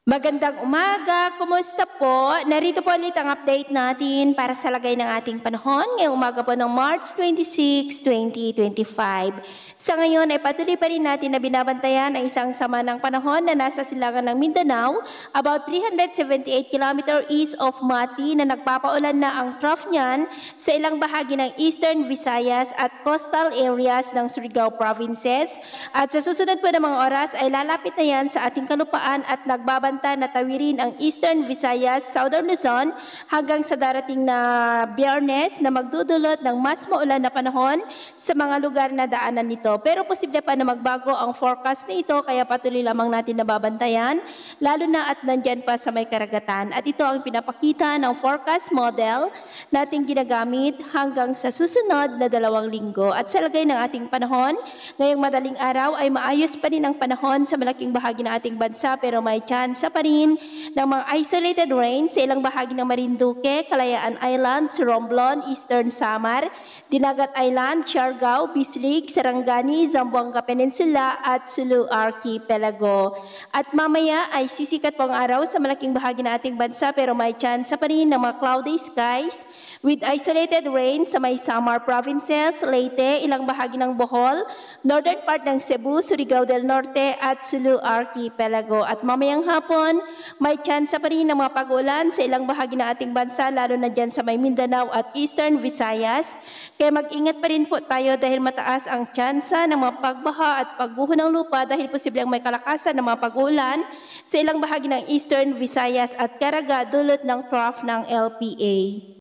Magandang umaga, kumusta po? Narito po ulit ang update natin para sa lagay ng ating panahon ngayong umaga po ng March 26, 2025. Sa ngayon ay patuloy pa rin natin na binabantayan ang isang sama ng panahon na nasa silangan ng Mindanao, about 378 km east of Mati na nagpapaulan na ang trough niyan sa ilang bahagi ng Eastern Visayas at coastal areas ng Surigao provinces. At sa susunod po ng mga oras ay lalapit na yan sa ating kalupaan at nagbabanta na tawirin ang Eastern Visayas, Southern Luzon hanggang sa darating na Biyernes na magdudulot ng mas maulan na panahon sa mga lugar na daanan nito. Pero posible pa na magbago ang forecast na ito kaya patuloy lamang natin nababantayan lalo na at nandyan pa sa may karagatan. At ito ang pinapakita ng forecast model nating ginagamit hanggang sa susunod na 2 linggo. At sa lagay ng ating panahon, ngayong madaling araw ay maayos pa rin ang panahon sa malaking bahagi ng ating bansa pero may chance pa rin ng mga isolated rain sa ilang bahagi ng Marinduque, Kalayaan Islands, Romblon, Eastern Samar, Dinagat Island, Siargao, Bislig, Sarangani, Zamboanga Peninsula at Sulu Archipelago. At mamaya ay sisikat po ang araw sa malaking bahagi ng ating bansa pero may chance pa rin ng mga cloudy skies with isolated rain sa may Samar provinces, Leyte, ilang bahagi ng Bohol, northern part ng Cebu, Surigao del Norte at Sulu Archipelago. At mamayang hapon, may chance pa rin ng mga pag-ulan sa ilang bahagi ng ating bansa lalo na dyan sa may Mindanao at Eastern Visayas. Kaya mag-ingat pa rin po tayo dahil mataas ang tsansa ng mga pagbaha at pagguho ng lupa dahil posibleng may kalakasan ng mga pag-ulan sa ilang bahagi ng Eastern Visayas at Caraga dulot ng trough ng LPA.